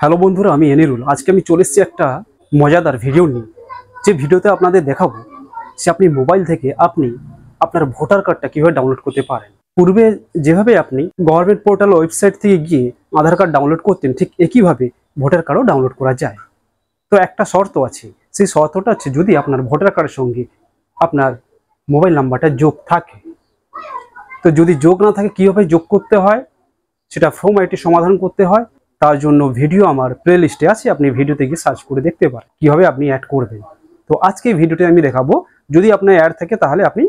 Hello বন্ধুরা, আমি এনিরুল। আজকে আমি চলে এসেছি একটা মজাদার ভিডিও নিয়ে। যে ভিডিওতে আপনাদের দেখাবো যে আপনি মোবাইল থেকে আপনি আপনার ভোটার কার্ডটা কীভাবে ডাউনলোড করতে পারেন। পূর্বে যেভাবে আপনি গভর্নমেন্ট পোর্টাল ওয়েবসাইট থেকে গিয়ে আধার কার্ড ডাউনলোড করতেন, ঠিক একইভাবে ভোটার কার্ডও ডাউনলোড করা যায়। তো একটা শর্ত আছে, সেই শর্তটা হচ্ছে যদি আপনার ভোটার কার্ডের সঙ্গে আপনার মোবাইল নাম্বারটা যোগ থাকে। তো যদি যোগ না থাকে, কীভাবে যোগ করতে হয় সেটা ফর্মালিটি সমাধান করতে হয়। তার জন্য ভিডিও আমার প্লে লিস্টে আছে, আপনি ভিডিওতে গিয়ে সার্চ করে দেখতে পারেন কীভাবে আপনি অ্যাড করবেন। তো আজকে ভিডিওতে আমি দেখাবো যদি আপনার অ্যাড থাকে তাহলে আপনি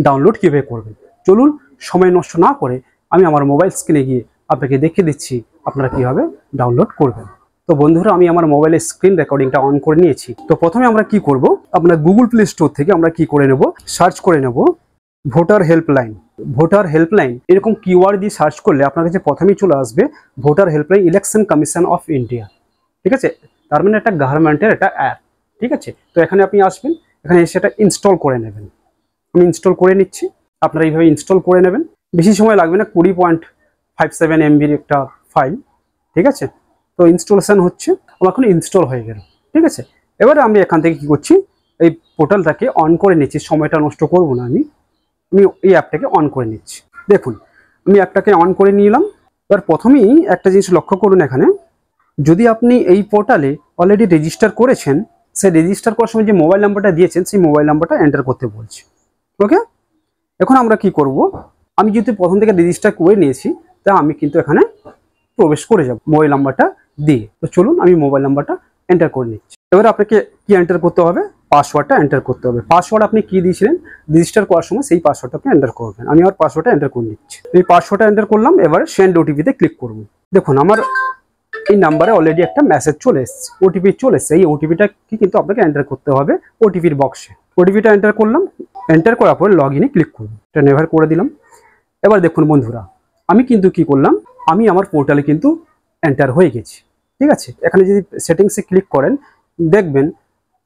ডাউনলোড কীভাবে করবেন। চলুন সময় নষ্ট না করে আমি আমার মোবাইল স্ক্রিনে গিয়ে আপনাকে দেখিয়ে দিচ্ছি আপনারা কীভাবে ডাউনলোড করবেন। তো বন্ধুরা, আমি আমার মোবাইলের স্ক্রিন রেকর্ডিংটা অন করে নিয়েছি। তো প্রথমে আমরা কি করব, আপনার গুগল প্লে স্টোর থেকে আমরা কি করে নেব, সার্চ করে নেব ভোটার হেল্পলাইন। ভোটার হেল্পলাইন এরকম কিওয়ার্ড দিয়ে সার্চ করলে আপনার কাছে প্রথমেই চলে আসবে voter helpline election commission of India. ঠিক আছে, তার মানে একটা গভর্নমেন্টের একটা অ্যাপ। ঠিক আছে, তো এখানে আপনি আসবেন, এখানে এসে এটা ইনস্টল করে নেবেন। আমি ইনস্টল করে নিচ্ছি, আপনারা এইভাবে ইনস্টল করে নেবেন। বেশি সময় লাগবে না, 20.57 MBর একটা ফাইল। ঠিক আছে, তো ইনস্টলেশন হচ্ছে, আমার এখন ইনস্টল হয়ে গেল। ঠিক আছে, এবারে আমি এখান থেকে কি করছি, এই পোর্টালটাকে অন করে নিচ্ছি। সময়টা নষ্ট করব না, আমি এই অ্যাপটাকে অন করে নিচ্ছি। দেখুন, আমি অ্যাপটাকে অন করে নিলাম। এবার প্রথমেই একটা জিনিস লক্ষ্য করুন, এখানে যদি আপনি এই পোর্টালে অলরেডি রেজিস্টার করেছেন, সেই রেজিস্টার করার সময় যে মোবাইল নাম্বারটা দিয়েছেন সেই মোবাইল নাম্বারটা এন্টার করতে বলছে। ওকে, এখন আমরা কি করব, আমি যদি প্রথম থেকে রেজিস্টার করে নিয়েছি তা আমি কিন্তু এখানে প্রবেশ করে যাব মোবাইল নাম্বারটা দিয়ে। তো চলুন আমি মোবাইল নাম্বারটা এন্টার করে নিচ্ছি। এবার আপনাকে কি এন্টার করতে হবে, পাসওয়ার্ডটা এন্টার করতে হবে। পাসওয়ার্ড আপনি কি দিয়েছিলেন রেজিস্টার করার সময় সেই পাসওয়ার্ডটা আপনি এন্টার করবেন। আমি আমার পাসওয়ার্ডটা এন্টার করে নিচ্ছি। এই পাসওয়ার্ডটা এন্টার করলাম, এবার সেন্ড ওটিপিতে ক্লিক করব। দেখুন আমার এই নাম্বারে অলরেডি একটা মেসেজ চলে এসেছে, ওটিপি চলে এসেছে। এই ওটিপিটা কি কিন্তু আপনাকে এন্টার করতে হবে ওটিপির বক্সে। ওটিপিটা এন্টার করলাম, এন্টার করার পর লগ ইনে ক্লিক করব। এটা নেভার করে দিলাম। এবার দেখুন বন্ধুরা, আমি কিন্তু কি করলাম, আমি আমার পোর্টালে কিন্তু এন্টার হয়ে গেছি। ঠিক আছে, এখানে যদি সেটিংসে ক্লিক করেন দেখবেন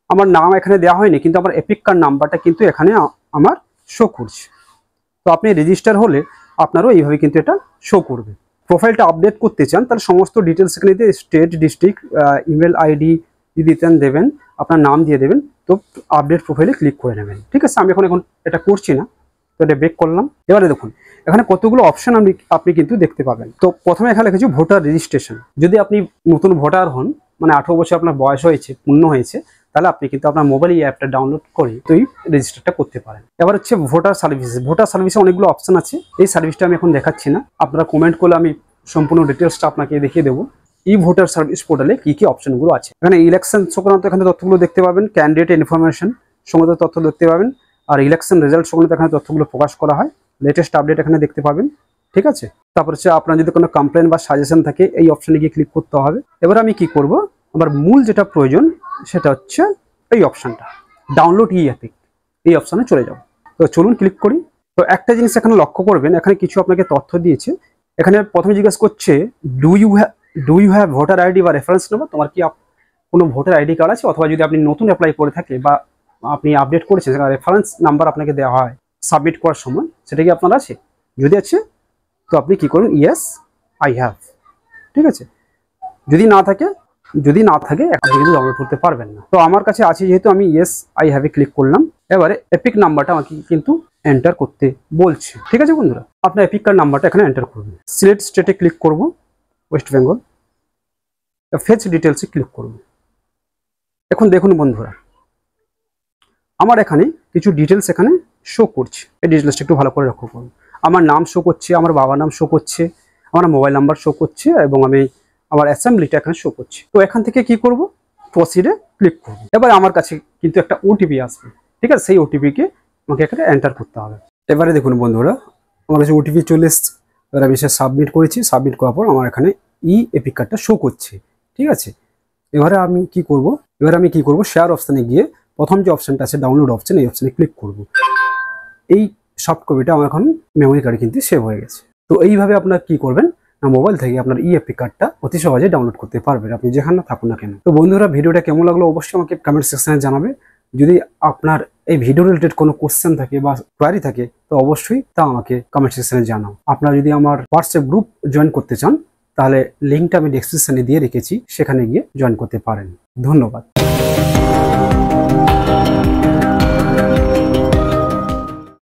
আমার নাম এখানে দেওয়া হয়নি, কিন্তু আমার এপিক কার্ড নাম্বারটা কিন্তু এখানে আমার শো করছে। তো আপনি রেজিস্টার হলে আপনারও এইভাবে কিন্তু এটা শো করবে। প্রোফাইলটা আপডেট করতে চান তাহলে সমস্ত ডিটেলস এখানে দিয়ে স্টেট, ডিস্ট্রিক্ট, ইমেল আইডি যদি দেবেন, আপনার নাম দিয়ে দেবেন। তো আপডেট প্রোফাইলে ক্লিক করে নেবেন। ঠিক আছে, আমি এখন এটা করছি না, তো এটা বেক করলাম। এবারে দেখুন এখানে কতগুলো অপশন আপনি কিন্তু দেখতে পাবেন। তো প্রথমে এখানে লিখেছি ভোটার রেজিস্ট্রেশন। যদি আপনি নতুন ভোটার হন, মানে 18 বছর আপনার বয়স হয়েছে, পূর্ণ হয়েছে, তাহলে আপনি কিন্তু আপনার মোবাইলে এই অ্যাপটা ডাউনলোড করে তো এই রেজিস্টারটা করতে পারেন। এবার হচ্ছে ভোটার সার্ভিসেস। ভোটার সার্ভিসে অনেকগুলো অপশন আছে, এই সার্ভিসটা আমি এখন দেখাচ্ছি না, আপনারা কমেন্ট করলে আমি সম্পূর্ণ ডিটেলসটা আপনাকে দেখিয়ে দেবো। ই ভোটার সার্ভিস পোর্টালে কি কি অপশনগুলো আছে। এখানে ইলেকশন সংক্রান্ত এখানে তথ্যগুলো দেখতে পাবেন, ক্যান্ডিডেট ইনফরমেশন সংক্রান্ত তথ্য দেখতে পাবেন, আর ইলেকশন রেজাল্ট সংক্রান্ত এখানে তথ্যগুলো প্রকাশ করা হয়, লেটেস্ট আপডেট এখানে দেখতে পাবেন। ঠিক আছে, তারপর হচ্ছে আপনার যদি কোনো কমপ্লেন বা সাজেশন থাকে এই অপশনে গিয়ে ক্লিক করতে হবে। এবার আমি কি করব, আমার মূল যেটা প্রয়োজন সেটা হচ্ছে এই অপশনটা ডাউনলোড ই অ্যাপিক, এই অপশনে চলে যাব। তো চলুন ক্লিক করি। তো একটা জিনিস এখানে লক্ষ্য করবেন, এখানে কিছু আপনাকে তথ্য দিয়েছে। এখানে প্রথমে জিজ্ঞেস করছে do you have voter ID বা রেফারেন্স নাম্বার, তোমার কি কোনো ভোটার আইডি কার্ড আছে, অথবা যদি আপনি নতুন অ্যাপ্লাই করে থাকে বা আপনি আপডেট করেছেন সেখানে রেফারেন্স নাম্বার আপনাকে দেওয়া হয় সাবমিট করার সময়, সেটা কি আপনার আছে? যদি আছে তো আপনি কি করুন, ইয়েস আই হ্যাভ। ঠিক আছে, যদি না থাকে আপনি কিন্তু ডাউনলোড করতে পারবেন না। তো আমার কাছে আছে যেহেতু আমি ইয়েস আই হ্যাভে ক্লিক করলাম। এবারে এপিক নাম্বারটা আমাকে কিন্তু এন্টার করতে বলছে। ঠিক আছে বন্ধুরা, আপনার এপিক কার্ড নাম্বারটা এখানে এন্টার করবেন। সিলেক্ট স্টেটে ক্লিক করব, ওয়েস্ট বেঙ্গল। ফেচ ডিটেলসে ক্লিক করব। এখন দেখুন বন্ধুরা, আমার এখানে কিছু ডিটেলস এখানে শো করছে। এই ডিটেলসটা একটু ভালো করে লক্ষ্য করুন। আমার নাম শো করছে, আমার বাবার নাম শো করছে, আমার মোবাইল নাম্বার শো করছে, এবং আমার অ্যাসেম্বলিটা এখানে শো করছে। তো এখান থেকে কি করব, প্রসিডে ক্লিক করব। এবার আমার কাছে কিন্তু একটা ওটিপি আসবে। ঠিক আছে, সেই ওটিপিকে আমাকে এখানে এন্টার করতে হবে। এবারে দেখুন বন্ধুরা, আমার কাছে ওটিপি চলে এসছে। এবার আমি সে সাবমিট করেছি। সাবমিট করার পর আমার এখানে ই এপিক কার্ডটা শো করছে। ঠিক আছে, এবারে আমি কি করব, শেয়ার অপশানে গিয়ে প্রথম যে অপশানটা আছে ডাউনলোড অপশান, এই অপশানে ক্লিক করব। এই সফট কপিটা আমার এখন মেমোরি কার্ডে কিন্তু সেভ হয়ে গেছে। তো এইভাবে আপনারা কি করবেন না, মোবাইল থেকে আপনার ই এপিক কার্ডটা অতি সহজে ডাউনলোড করতে পারবেন, আপনি যেখানে থাকুন না কেন। তো বন্ধুরা, ভিডিওটা কেমন লাগলো অবশ্যই আমাকে কমেন্ট সেকশনে জানাবে। যদি আপনার এই ভিডিও রিলেটেড কোনো কোশ্চেন থাকে বা কোয়ারি থাকে তো অবশ্যই তা আমাকে কমেন্ট সেকশনে জানাও। আপনারা যদি আমার হোয়াটসঅ্যাপ গ্রুপ জয়েন করতে চান তাহলে লিঙ্কটা আমি ডেসক্রিপশনে দিয়ে রেখেছি, সেখানে গিয়ে জয়েন করতে পারেন। ধন্যবাদ।